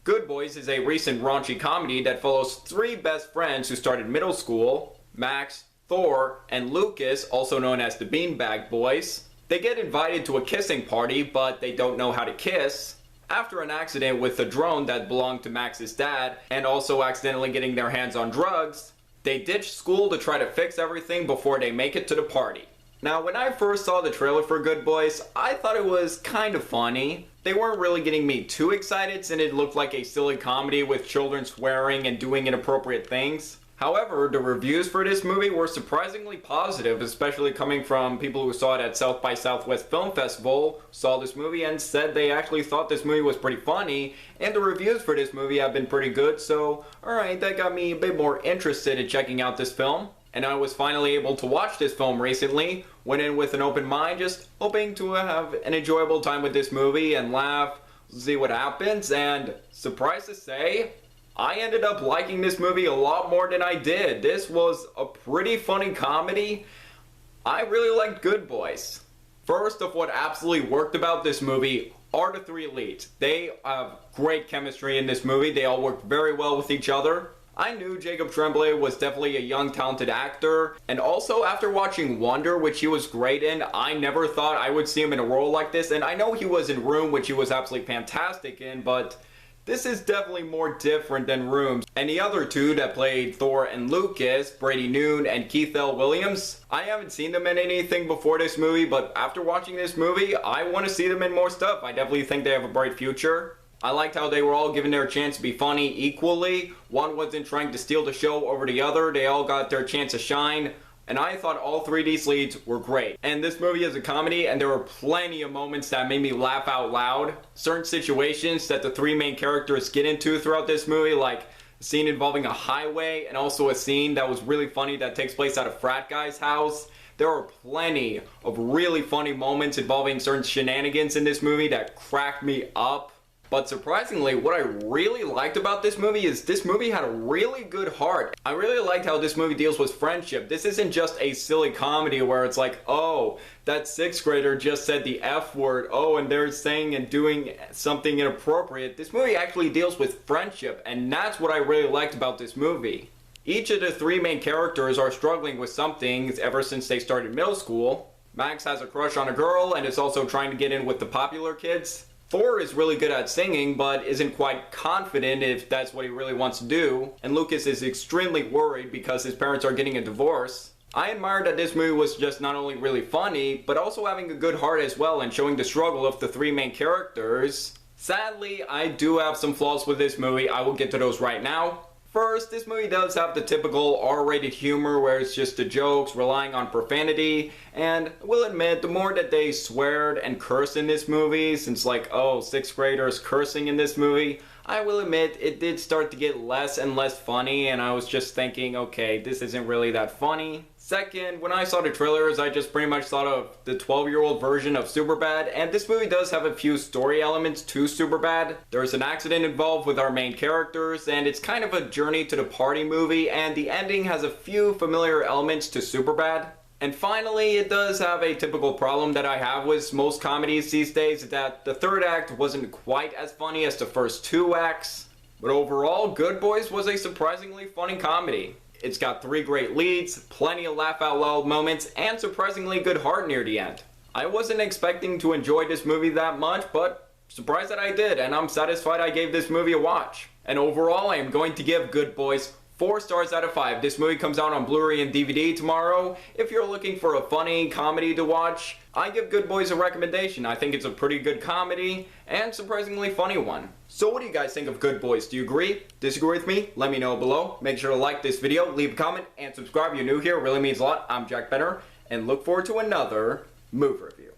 Good Boys is a recent raunchy comedy that follows three best friends who started middle school: Max, Thor, and Lucas, also known as the Beanbag Boys. They get invited to a kissing party, but they don't know how to kiss. After an accident with a drone that belonged to Max's dad, and also accidentally getting their hands on drugs, they ditch school to try to fix everything before they make it to the party. Now, when I first saw the trailer for Good Boys, I thought it was kind of funny. They weren't really getting me too excited since it looked like a silly comedy with children swearing and doing inappropriate things. However, the reviews for this movie were surprisingly positive, especially coming from people who saw it at South by Southwest Film Festival, saw this movie and said they actually thought this movie was pretty funny, and the reviews for this movie have been pretty good, so alright, that got me a bit more interested in checking out this film. And I was finally able to watch this film recently, went in with an open mind, just hoping to have an enjoyable time with this movie and laugh, see what happens, and surprised to say, I ended up liking this movie a lot more than I did. This was a pretty funny comedy. I really liked Good Boys. First of what absolutely worked about this movie are the three leads. They have great chemistry in this movie. They all work very well with each other. I knew Jacob Tremblay was definitely a young, talented actor, and also after watching Wonder, which he was great in, I never thought I would see him in a role like this, and I know he was in Room, which he was absolutely fantastic in, but this is definitely more different than Room. And the other two that played Thor and Lucas, Brady Noon and Keith L. Williams, I haven't seen them in anything before this movie, but after watching this movie, I want to see them in more stuff. I definitely think they have a bright future. I liked how they were all given their chance to be funny equally. One wasn't trying to steal the show over the other. They all got their chance to shine. And I thought all three of these leads were great. And this movie is a comedy, and there were plenty of moments that made me laugh out loud. Certain situations that the three main characters get into throughout this movie, like a scene involving a highway, and also a scene that was really funny that takes place at a frat guy's house. There are plenty of really funny moments involving certain shenanigans in this movie that cracked me up. But surprisingly, what I really liked about this movie is this movie had a really good heart. I really liked how this movie deals with friendship. This isn't just a silly comedy where it's like, oh, that sixth grader just said the F word, oh, and they're saying and doing something inappropriate. This movie actually deals with friendship, and that's what I really liked about this movie. Each of the three main characters are struggling with something ever since they started middle school. Max has a crush on a girl and is also trying to get in with the popular kids. Thor is really good at singing, but isn't quite confident if that's what he really wants to do. And Lucas is extremely worried because his parents are getting a divorce. I admired that this movie was just not only really funny, but also having a good heart as well and showing the struggle of the three main characters. Sadly, I do have some flaws with this movie. I will get to those right now. First, this movie does have the typical R-rated humor where it's just the jokes relying on profanity, and I will admit, the more that they sweared and cursed in this movie, since like, oh, sixth graders cursing in this movie, I will admit it did start to get less and less funny, and I was just thinking, okay, this isn't really that funny. Second, when I saw the trailers, I just pretty much thought of the 12-year-old version of Superbad, and this movie does have a few story elements to Superbad. There's an accident involved with our main characters, and it's kind of a journey to the party movie, and the ending has a few familiar elements to Superbad. And finally, it does have a typical problem that I have with most comedies these days, that the third act wasn't quite as funny as the first two acts. But overall, Good Boys was a surprisingly funny comedy. It's got three great leads, plenty of laugh out loud moments, and surprisingly good heart near the end. I wasn't expecting to enjoy this movie that much, but surprised that I did, and I'm satisfied I gave this movie a watch. And overall, I am going to give Good Boys 4 stars out of 5. This movie comes out on Blu-ray and DVD tomorrow. If you're looking for a funny comedy to watch, I give Good Boys a recommendation. I think it's a pretty good comedy and surprisingly funny one. So what do you guys think of Good Boys? Do you agree? Disagree with me? Let me know below. Make sure to like this video, leave a comment, and subscribe if you're new here. It really means a lot. I'm Jack Benner, and look forward to another movie review.